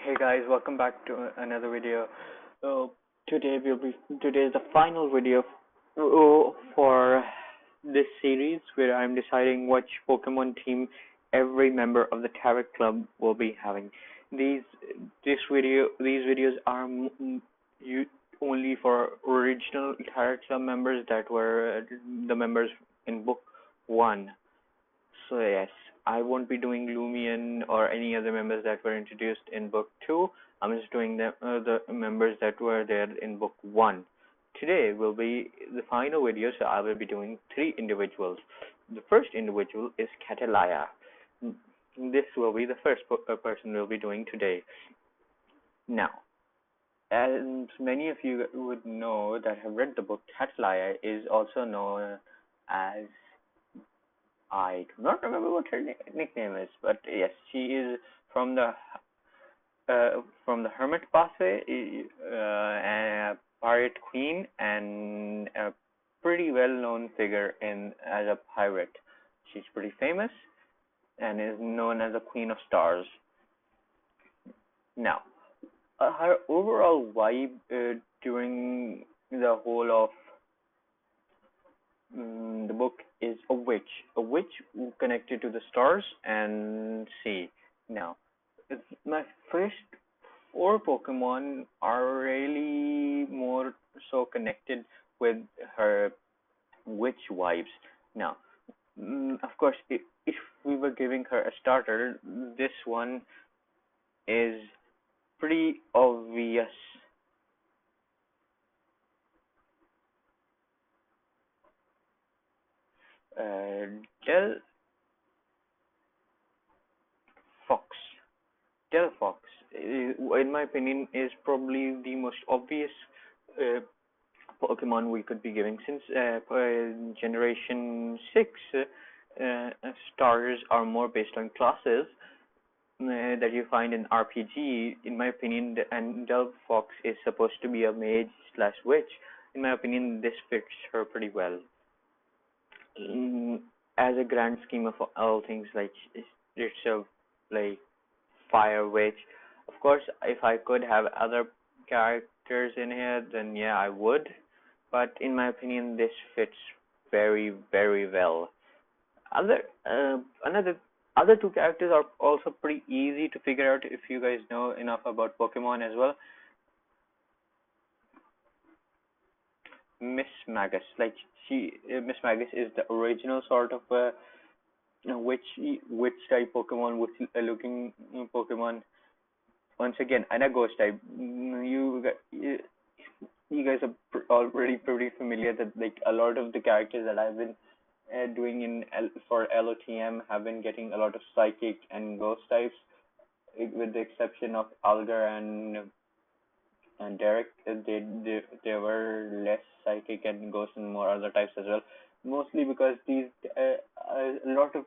Hey guys, welcome back to another video. Uh, today is the final video for this series where I'm deciding which Pokemon team every member of the Tarot Club will be having. These these videos are only for original Tarot Club members that were the members in book 1. So yes, I won't be doing Lumion or any other members that were introduced in book 2. I'm just doing the members that were there in book 1. Today will be the final video, so I will be doing 3 individuals. The first individual is Catalaya. This will be the first person we'll be doing today. Now, as many of you would know that have read the book, Catalaya is also known as, I do not remember what her nickname is, but yes, she is from the Hermit Pathway, a pirate queen, and a pretty well-known figure as a pirate. She's pretty famous and is known as the Queen of Stars. Now, her overall vibe during the whole of the book is a witch connected to the stars and sea. Now, my first 4 Pokemon are really more so connected with her witch vibes. Now, of course, if we were giving her a starter, this one is pretty obvious. Delphox, in my opinion, is probably the most obvious Pokemon we could be giving, since Generation 6 starters are more based on classes that you find in RPG. In my opinion, and Delphox is supposed to be a mage slash witch. In my opinion, this fits her pretty well. As a grand scheme of all things, like it's a like fire witch. Of course, if I could have other characters in here, then yeah, I would. But in my opinion, this fits very, very well. Other 2 characters are also pretty easy to figure out if you guys know enough about Pokemon as well. Miss Magus, Miss Magus is the original sort of witch type Pokemon, looking Pokemon. Once again, and a ghost type. You guys are already pretty familiar that like a lot of the characters that I've been doing for LOTM have been getting a lot of psychic and ghost types, with the exception of Algar and Derek. They were less psychic and ghost and more other types as well. Mostly because these a lot of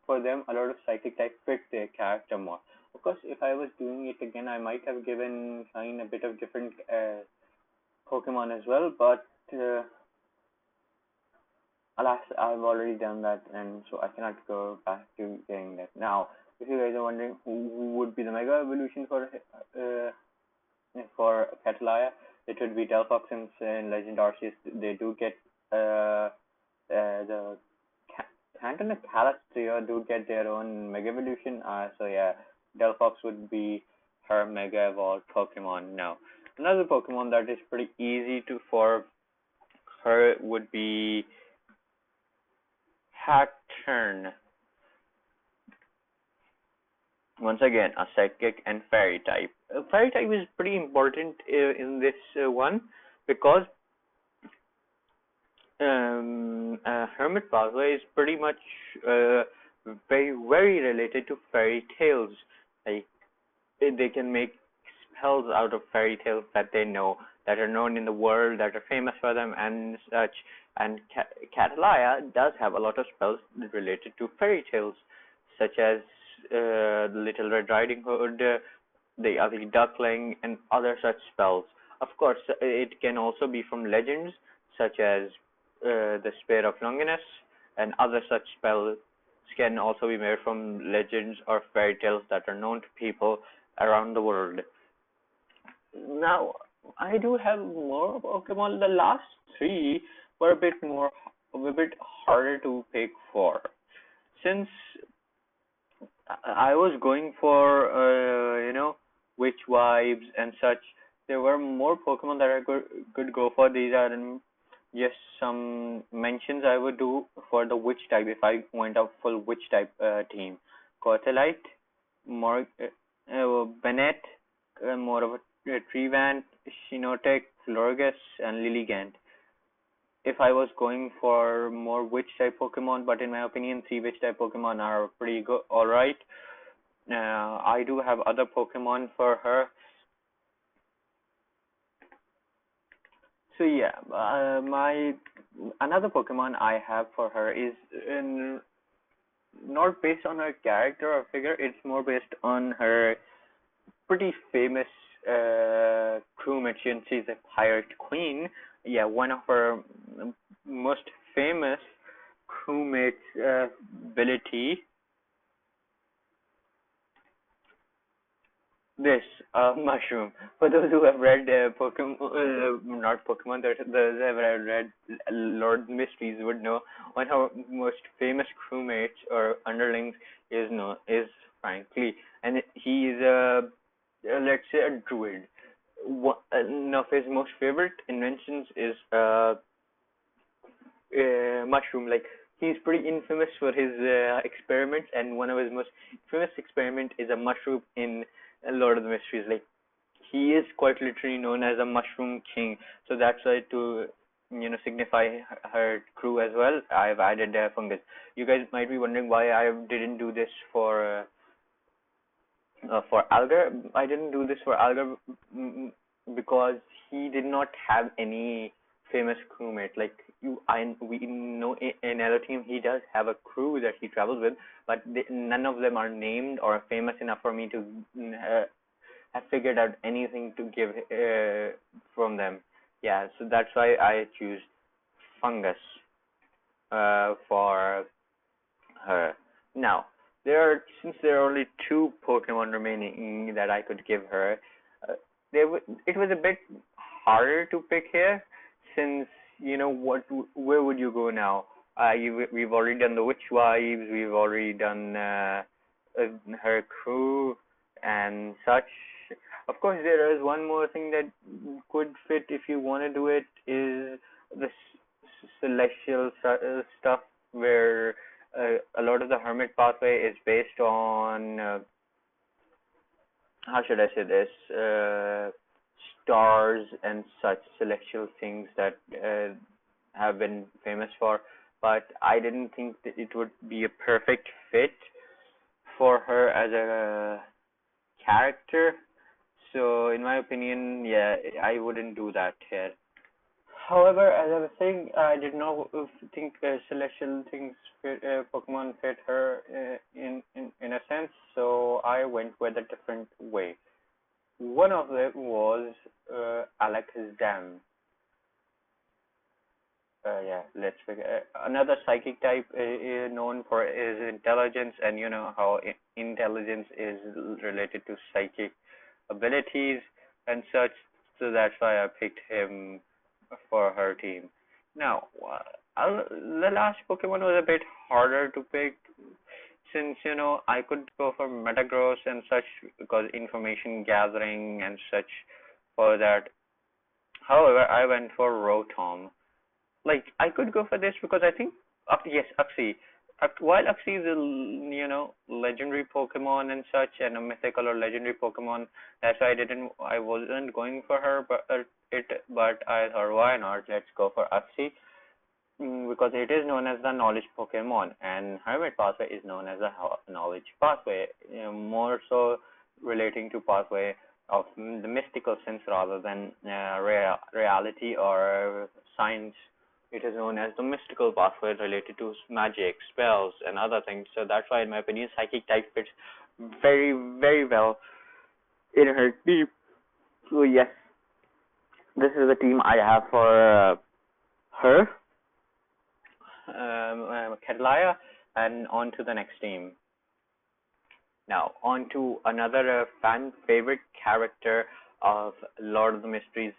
for them a lot of psychic type fit their character more. Of course, if I was doing it again, I might have given Shine a bit of different Pokemon as well, but alas, I've already done that, and so I cannot go back to getting that. Now, if you guys are wondering who would be the Mega Evolution for Catalaya, it would be Delphox, since in Legend Arceus they do get the Canton and Kalos trio do get their own Mega Evolution. So yeah, Delphox would be her Mega Evolved Pokemon. Now, another Pokemon that is pretty easy for her would be Hattern. Once again, a psychic and fairy type. Fairy type is pretty important in this one, because Hermit Pathway is pretty much very related to fairy tales. Like, they can make spells out of fairy tales that they know, that are known in the world, that are famous for them and such. And Catalaya does have a lot of spells related to fairy tales, such as the Little Red Riding Hood, the Ugly Duckling, and other such spells. Of course, it can also be from legends, such as the Spear of Longinus, and other such spells can also be made from legends or fairy tales that are known to people around the world. Now, I do have more Pokemon. The last three were a bit harder to pick for. Since I was going for, witch vibes and such, there were more Pokemon that I could go for. These are just some mentions I would do for the witch type if I went out full witch type team. Cortellite, Bennett, more of a Trevenant, Shiinotic, Florges, and Lilligant. If I was going for more witch type Pokemon, but in my opinion, three witch type Pokemon are pretty good, alright. I do have other Pokemon for her. So yeah, my another Pokemon I have for her is not based on her character or figure. It's more based on her pretty famous crewmate. She's a pirate queen. Yeah, one of her most famous crewmates ability. This mushroom. For those who have read Pokemon, not Pokemon, those who have read Lord Mysteries would know one of our most famous crewmates or underlings is frankly, and he is let's say a druid. One of his most favorite inventions is mushroom. Like he's pretty infamous for his experiments, and one of his most famous experiment is a mushroom in Lord of the Mysteries. Like he is quite literally known as a mushroom king. So that's why to signify her crew as well, I've added fungus. You guys might be wondering why I didn't do this for Algar. I didn't do this for Algar because he did not have any famous crewmate. Like we know in other team he does have a crew that he travels with, but none of them are named or famous enough for me to have figured out anything to give from them. Yeah, so that's why I choose fungus for her. Now, since there are only two Pokemon remaining that I could give her, it was a bit harder to pick here, since where would you go now? We've already done the witch wives, we've already done her crew and such. Of course, there is one more thing that could fit if you want to do it, is the celestial stuff, where a lot of the hermit pathway is based on how should I say this, stars and such celestial things that have been famous for, but I didn't think that it would be a perfect fit for her as a character. So in my opinion, yeah, I wouldn't do that here. However, as I was saying, I did not think celestial things Pokemon fit her in a sense, so I went with a different way. One of them was Alakazam. Yeah, let's figure. Another psychic type known for is intelligence, and you know how intelligence is related to psychic abilities and such. So that's why I picked him for her team. Now, the last Pokemon was a bit harder to pick, since I could go for Metagross and such because information gathering and such for that. However, I went for Rotom. Like I could go for this because I think yes, Uxie. While Uxie is a legendary Pokemon and such, and a mythical or legendary Pokemon, that's why I wasn't going for her, but I thought why not? Let's go for Uxie. Because it is known as the knowledge Pokemon, and Hermit Pathway is known as a knowledge pathway, more so relating to pathway of the mystical sense rather than reality or science. It is known as the mystical pathway related to magic, spells, and other things. So that's why, in my opinion, psychic type fits very, very well in her team. So yes, this is the team I have for her. Catalaya, and on to the next team. Now, on to another fan favorite character of Lord of the Mysteries.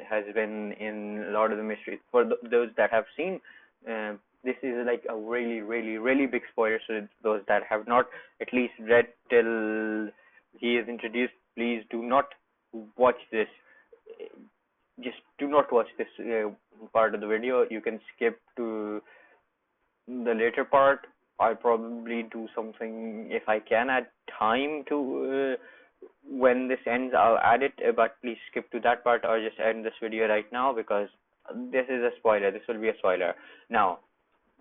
Has been in Lord of the Mysteries. For those that have seen, this is like a really, really, really big spoiler. So those that have not at least read till he is introduced, please do not watch this. Just do not watch this part of the video. You can skip to the later part. I'll probably do something if I can add time to when this ends. I'll add it, but please skip to that part or just end this video right now because this is a spoiler. This will be a spoiler. Now,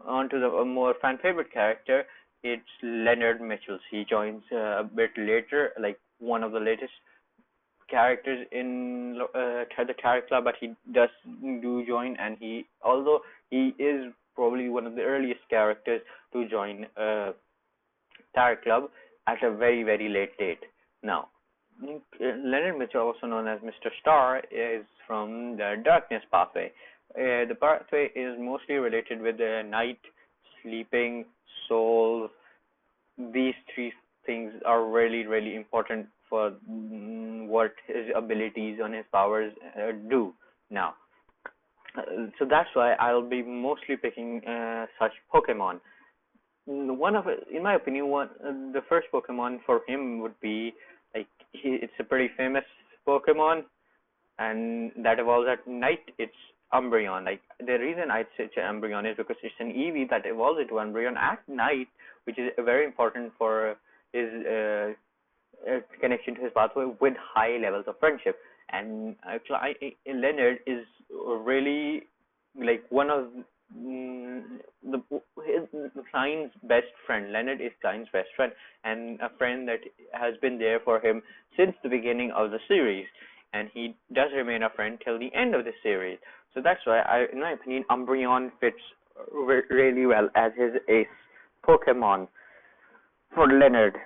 on to the more fan favorite character. It's Leonard Mitchells. He joins a bit later, like one of the latest characters in the Tarot Club, but he does do join, and although he is probably one of the earliest characters to join Tarot Club at a very, very late date. Now, Leonard Mitchell, also known as Mr. Star, is from the Darkness Pathway. The pathway is mostly related with the night, sleeping, souls. These three things are really, really important for what his abilities and his powers do. Now, so that's why I'll be mostly picking such Pokemon. In my opinion, the first Pokemon for him would be like it's a pretty famous Pokemon, and that evolves at night. It's Umbreon. Like the reason I'd say Umbreon is because it's an EV that evolves into Umbreon at night, which is very important for his connection to his pathway with high levels of friendship. And Leonard is really like one of Klein's best friend. Leonard is Klein's best friend and a friend that has been there for him since the beginning of the series, and he does remain a friend till the end of the series. So that's why, in my opinion, Umbreon fits really well as his ace Pokemon for Leonard.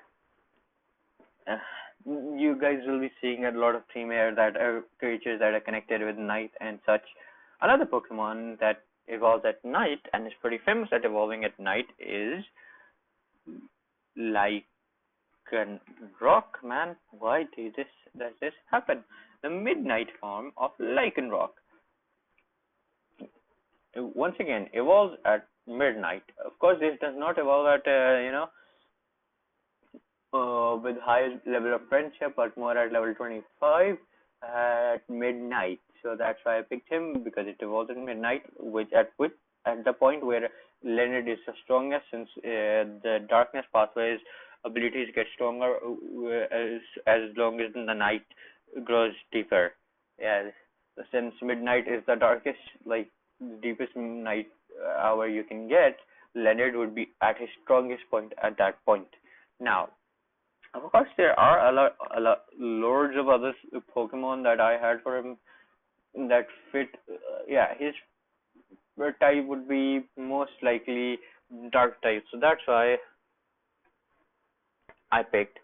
You guys will be seeing a lot of theme here that are creatures that are connected with night and such. Another Pokemon that evolves at night and is pretty famous at evolving at night is Lycanroc. Man, why does this happen? The midnight form of Lycanroc. Once again, evolves at midnight. Of course, this does not evolve at with high level of friendship, but more at level 25 at midnight. So that's why I picked him, because it evolves at midnight, at the point where Leonard is the strongest, since the darkness pathway's abilities get stronger as long as the night grows deeper. Yeah, since midnight is the darkest, like deepest night hour you can get, Leonard would be at his strongest point at that point. Now, of course, there are loads of other Pokemon that I had for him that fit. His type would be most likely Dark type. So that's why I picked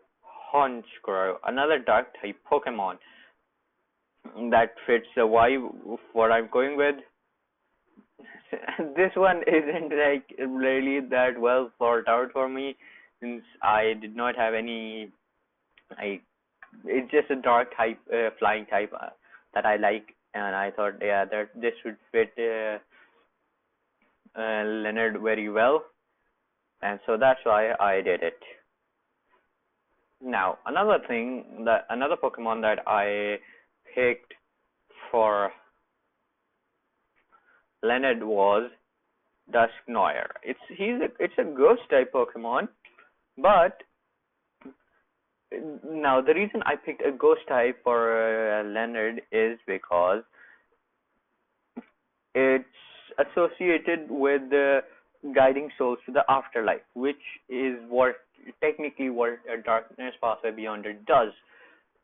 Honchkrow, another Dark type Pokemon that fits the vibe of what I'm going with. This one isn't like really that well thought out for me, since I did not have any. It's just a dark type, flying type that I like, and I thought, that this would fit Leonard very well, and so that's why I did it. Now, another Pokemon that I picked for Leonard was Dusknoir. It's a ghost type Pokemon, but now the reason I picked a ghost type for Leonard is because it's associated with the guiding souls to the afterlife, which is technically what a Darkness Pathway Beyonder does.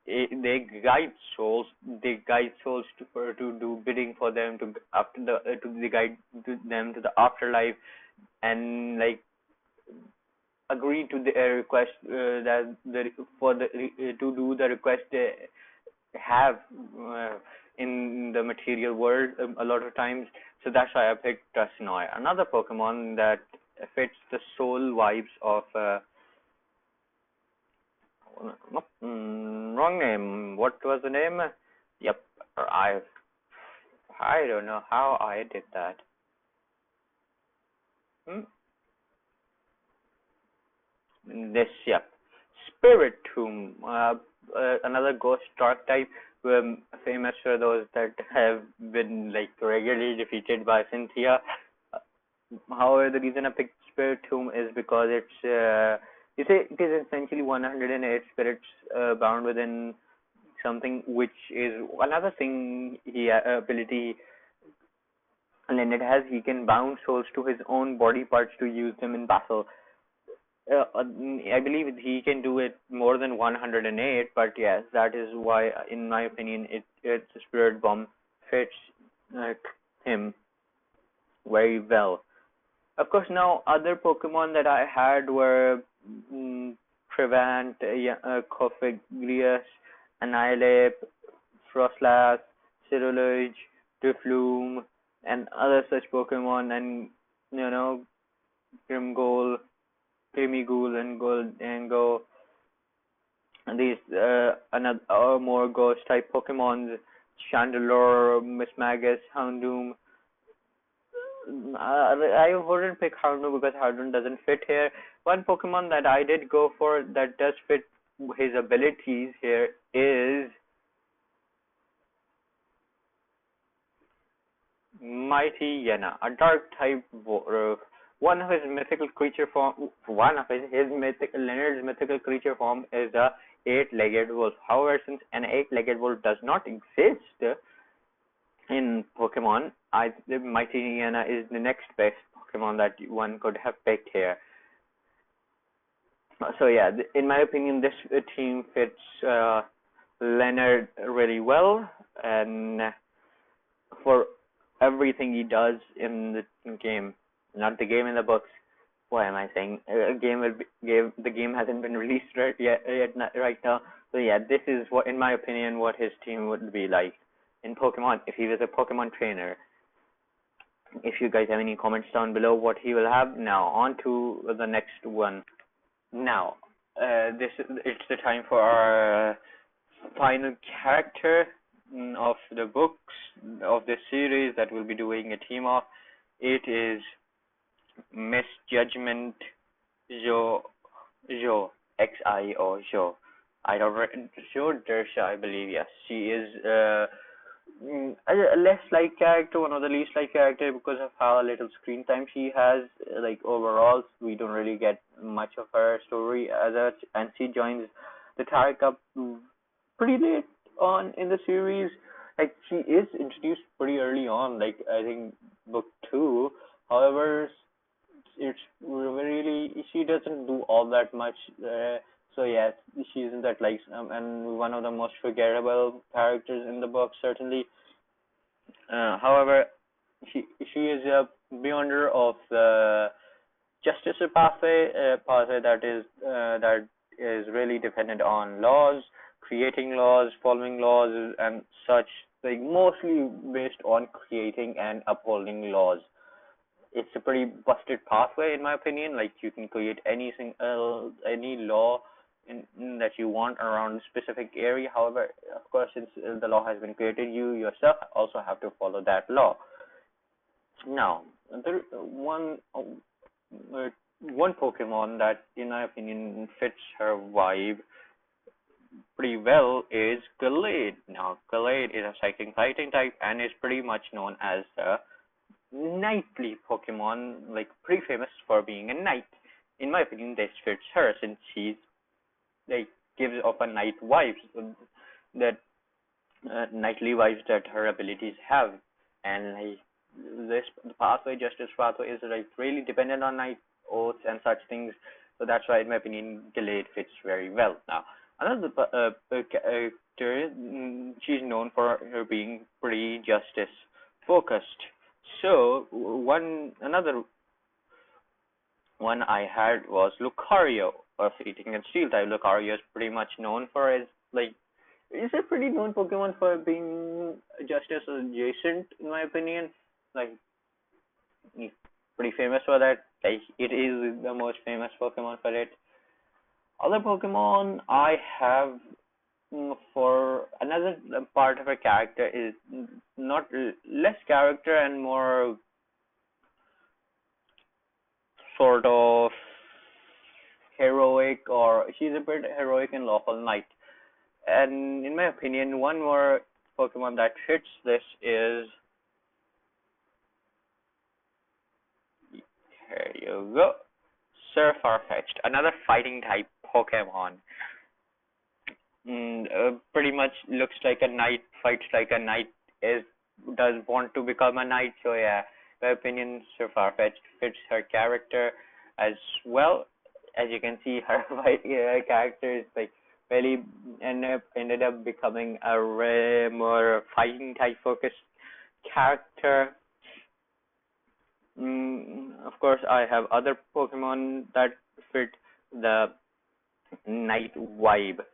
They guide souls. They guide souls to do bidding for them to guide them to the afterlife, and like agree to the request to do the request they have in the material world a lot of times. So that's why I picked Dusknoir, another Pokemon that fits the soul vibes of Wrong name. What was the name? Yep, I don't know how I did that. Yep. Spirit Tomb, another ghost archetype, famous for those that have been like regularly defeated by Cynthia. However, the reason I picked Spirit Tomb is because you say it is essentially 108 spirits bound within something, which is another thing ability Leonard has. He can bound souls to his own body parts to use them in battle. I believe he can do it more than 108, but yes, that is why, in my opinion, it's Spirit Bomb fits uh, him very well. Of course, now other Pokemon that I had were Trevant, Cofagrius, Annihilape, Frostlass, Cerulege, Drifloon, and other such Pokemon, and Grimgole, Grimighoul, and Go. And these another more ghost type Pokemons, Chandelure, Mismagius, Houndoom. I wouldn't pick Houndoom because Houndoom doesn't fit here. One Pokemon that I did go for that does fit his abilities here is Mighty Yenna, a dark type one of his mythical creature form. One of his mythical Leonard's mythical creature form is the eight-legged wolf. However, since an eight-legged wolf does not exist in Pokemon, the Mighty Yenna is the next best Pokemon that one could have picked here. So yeah, in my opinion, this team fits Leonard really well, and for everything he does in the game, not the game in the books. Why am I saying the game hasn't been released right now? So yeah, this is what, in my opinion, what his team would be like in Pokemon if he was a Pokemon trainer. If you guys have any comments down below what he will have. Now on to the next one. Now, it's the time for our final character of the books of this series that we'll be doing a team of. It is Misjudgment Xio, Xio, Xio. I don't Xio Dersha, I believe. Yes, she is a less liked character, one of the least liked character because of how little screen time she has. Like overall, we don't really get much of her story as such, and she joins the Tarek Cup pretty late on in the series. Like she is introduced pretty early on, like I think book 2. However, it's really she doesn't do all that much. So yeah, she isn't that like and one of the most forgettable characters in the book certainly. However, she is a beyonder of the justice pathway that is really dependent on laws, creating laws, following laws, and such. Like mostly based on creating and upholding laws. It's a pretty busted pathway in my opinion. Like you can create any law that you want around a specific area. However, of course, since the law has been created, you yourself also have to follow that law. Now, there one Pokemon that, in my opinion, fits her vibe pretty well is Gallade. Now, Gallade is a psychic fighting type and is pretty much known as a knightly Pokemon, like pretty famous for being a knight. In my opinion, this fits her since she's like gives off a knight vibes, that knightly vibes that her abilities have, and like this pathway, justice pathway, is like really dependent on knight oaths and such things. So that's why, in my opinion, Gallade fits very well. Now, another character, she's known for her being pretty justice focused. So another one I had was Lucario of Eating and Steel type. Lucario is pretty much known for his is a pretty known Pokemon for being justice adjacent, in my opinion. Like he's pretty famous for that. Like it is the most famous Pokemon for it. Other Pokemon I have, for another part of a character is not less character and more sort of heroic, or she's a bit heroic and lawful knight. And in my opinion, one more Pokemon that fits this is, here you go, Sir Farfetch'd, another fighting type Pokemon. Pretty much looks like a knight, fights like a knight, is does want to become a knight. So yeah, my opinion, Sir Farfetch'd fits her character as well. As you can see, her character is like really ended up becoming a more fighting type focused character. Of course, I have other Pokemon that fit the knight vibe.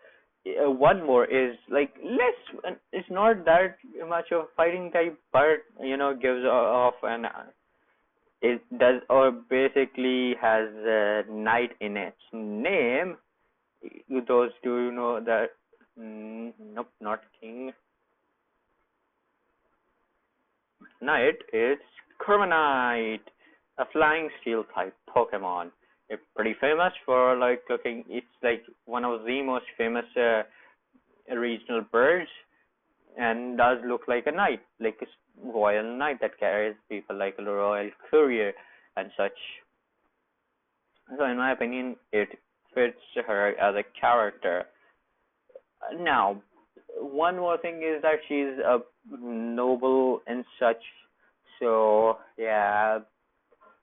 One more is like less. It's not that much of fighting type, but gives off an it does, or basically has a knight in its name. Those do you know that? Nope, not king. Knight is Carbonite, a flying steel type Pokemon. It's pretty famous for like looking. It's like one of the most famous regional birds, and does look like a knight, like a royal knight that carries people like a royal courier and such. So, in my opinion, it fits her as a character. Now, one more thing is that she's a noble and such. So, yeah,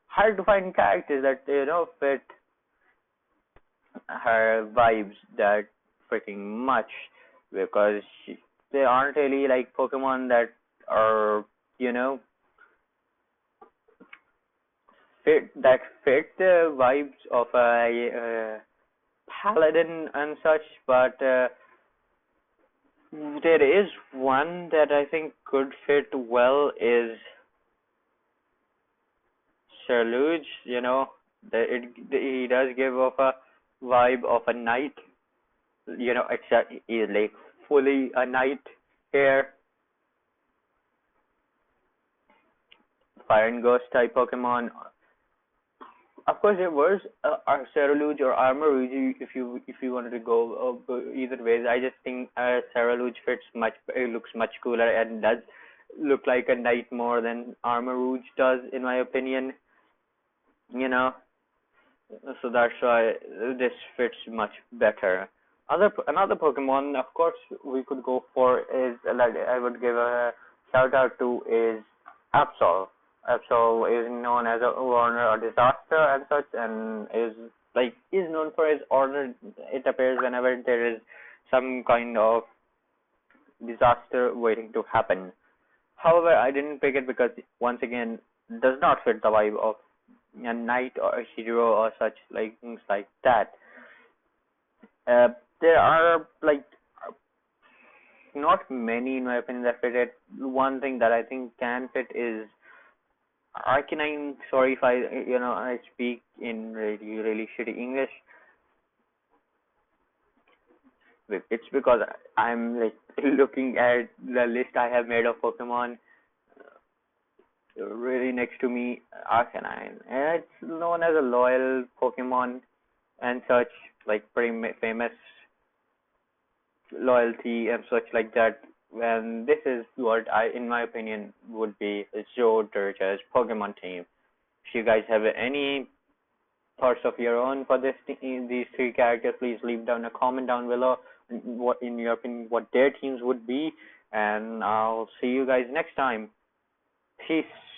hard to find characters that fit her vibes that freaking much, because they aren't really like Pokemon that are you know fit the vibes of a paladin and such. But there is one that I think could fit well is Sherluge. He does give off a vibe of a knight. Except he's like fully a knight here. Fire and Ghost type Pokemon. Of course, there was Ceruledge or Armarouge if you wanted to go either ways. I just think Ceruledge fits much. It looks much cooler and does look like a knight more than Armarouge does, in my opinion. You know, so that's why this fits much better. Another Pokemon, of course, we could go for is like I would give a shout out to is Absol. Absol is known as a warner or disaster and such, and is known for his order. It appears whenever there is some kind of disaster waiting to happen. However, I didn't pick it because once again does not fit the vibe of a knight or a hero or such like things like that. Uh, there are like not many in my opinion that fit it. One thing that I think can fit is Arcanine. Sorry if I speak in really really shitty English. It's because I'm like looking at the list I have made of Pokemon. Really next to me, Arcanine. And it's known as a loyal Pokemon and such, like pretty famous loyalty and such like that. And this is what in my opinion, would be Joe Dirge's Pokemon team. If you guys have any thoughts of your own for these three characters, please leave down a comment down below. What in your opinion, what their teams would be, and I'll see you guys next time. Peace.